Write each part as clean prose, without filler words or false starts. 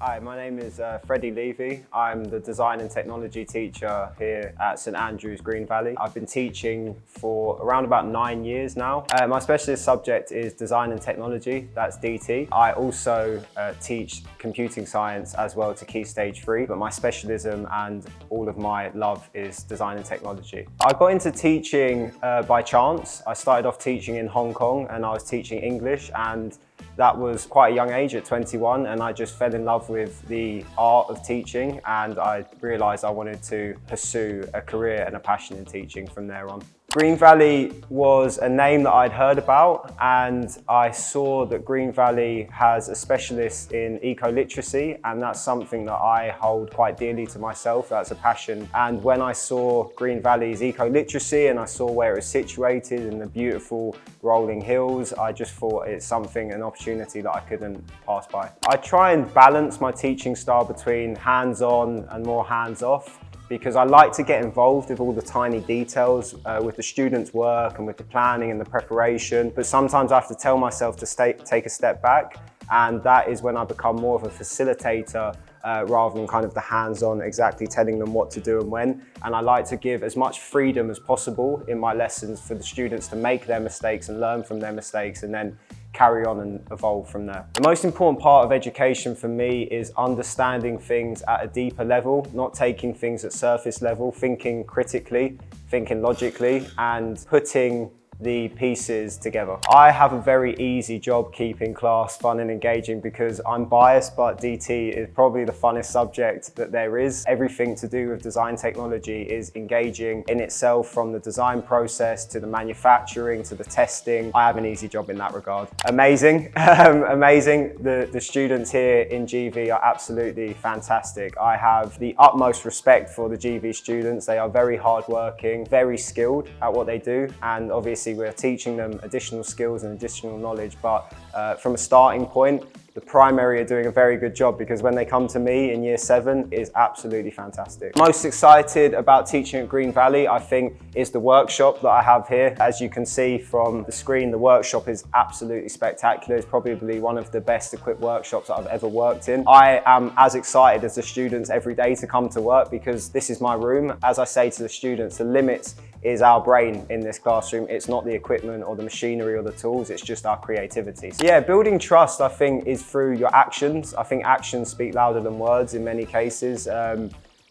Hi, my name is Freddie Levy. I'm the design and technology teacher here at St Andrews, Green Valley. I've been teaching for around about 9 years now. My specialist subject is design and technology, that's DT. I also teach computing science as well to Key Stage 3, but my specialism and all of my love is design and technology. I got into teaching by chance. I started off teaching in Hong Kong and I was teaching English, and that was quite a young age at 21, and I just fell in love with the art of teaching, and I realised I wanted to pursue a career and a passion in teaching from there on. Green Valley was a name that I'd heard about, and I saw that Green Valley has a specialist in eco-literacy, and that's something that I hold quite dearly to myself. That's a passion. And when I saw Green Valley's eco-literacy and I saw where it was situated in the beautiful rolling hills, I just thought it's something, an opportunity that I couldn't pass by. I try and balance my teaching style between hands-on and more hands-off, because I like to get involved with all the tiny details with the students' work and with the planning and the preparation. But sometimes I have to tell myself to take a step back, and that is when I become more of a facilitator rather than kind of the hands-on, exactly telling them what to do and when. And I like to give as much freedom as possible in my lessons for the students to make their mistakes and learn from their mistakes, and then carry on and evolve from there. The most important part of education for me is understanding things at a deeper level, not taking things at surface level, thinking critically, thinking logically, and putting the pieces together. I have a very easy job keeping class fun and engaging because I'm biased, but DT is probably the funnest subject that there is. Everything to do with design technology is engaging in itself, from the design process to the manufacturing to the testing. I have an easy job in that regard. Amazing, amazing. The students here in GV are absolutely fantastic. I have the utmost respect for the GV students. They are very hardworking, very skilled at what they do, and obviously we're teaching them additional skills and additional knowledge, but from a starting point, the primary are doing a very good job, because when they come to me in year 7, it is absolutely fantastic. Most excited about teaching at Green Valley, I think, is the workshop that I have here. As you can see from the screen, the workshop is absolutely spectacular. It's probably one of the best equipped workshops that I've ever worked in. I am as excited as the students every day to come to work, because this is my room. As I say to the students, the limits is our brain in this classroom. It's not the equipment or the machinery or the tools, it's just our creativity. So yeah, building trust, I think, is through your actions. I think actions speak louder than words in many cases.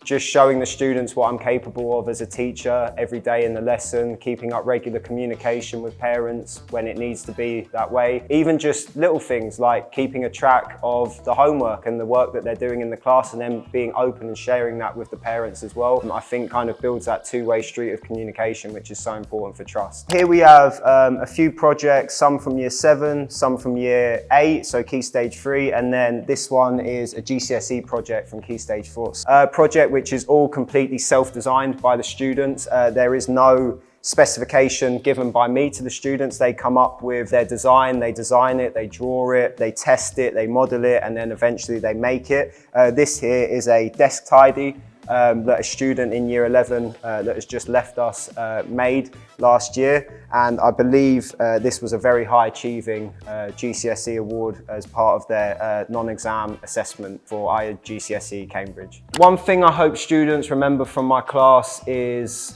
Just showing the students what I'm capable of as a teacher every day in the lesson, keeping up regular communication with parents when it needs to be that way. Even just little things like keeping a track of the homework and the work that they're doing in the class, and then being open and sharing that with the parents as well. I think kind of builds that two-way street of communication, which is so important for trust. Here we have a few projects, some from year 7, some from year 8, so Key Stage 3, and then this one is a GCSE project from Key Stage 4. Project which is all completely self-designed by the students. There is no specification given by me to the students. They come up with their design, they design it, they draw it, they test it, they model it, and then eventually they make it. This here is a desk tidy that a student in year 11 that has just left us made last year, and I believe this was a very high achieving GCSE award as part of their non-exam assessment for GCSE Cambridge. One thing I hope students remember from my class is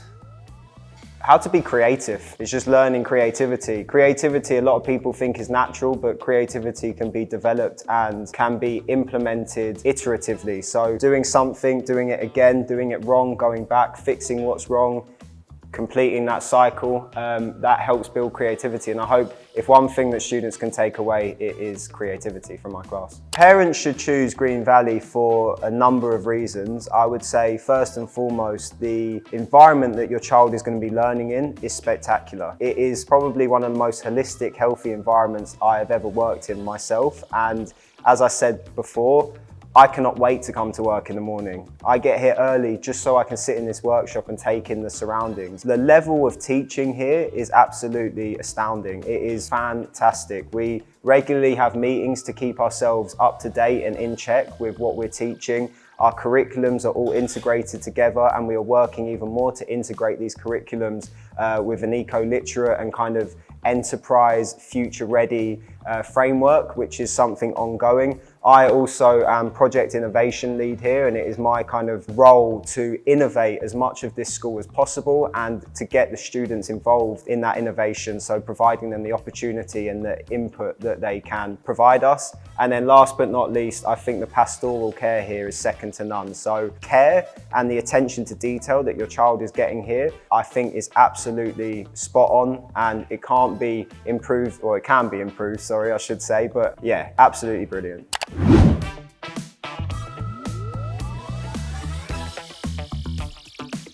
how to be creative. It's just learning creativity. Creativity, a lot of people think is natural, but creativity can be developed and can be implemented iteratively. So doing something, doing it again, doing it wrong, going back, fixing what's wrong, completing that cycle, that helps build creativity. And I hope if one thing that students can take away, it is creativity from my class. Parents should choose Green Valley for a number of reasons. I would say first and foremost, the environment that your child is going to be learning in is spectacular. It is probably one of the most holistic, healthy environments I have ever worked in myself. And as I said before, I cannot wait to come to work in the morning. I get here early just so I can sit in this workshop and take in the surroundings. The level of teaching here is absolutely astounding. It is fantastic. We regularly have meetings to keep ourselves up to date and in check with what we're teaching. Our curriculums are all integrated together, and we are working even more to integrate these curriculums with an eco-literate and kind of enterprise future-ready framework, which is something ongoing. I also am project innovation lead here, and it is my kind of role to innovate as much of this school as possible and to get the students involved in that innovation, so providing them the opportunity and the input that they can provide us. And then last but not least, I think the pastoral care here is second to none. So care and the attention to detail that your child is getting here, I think is absolutely spot on, and it can't be improved, or it can be improved, sorry, I should say, but yeah, absolutely brilliant.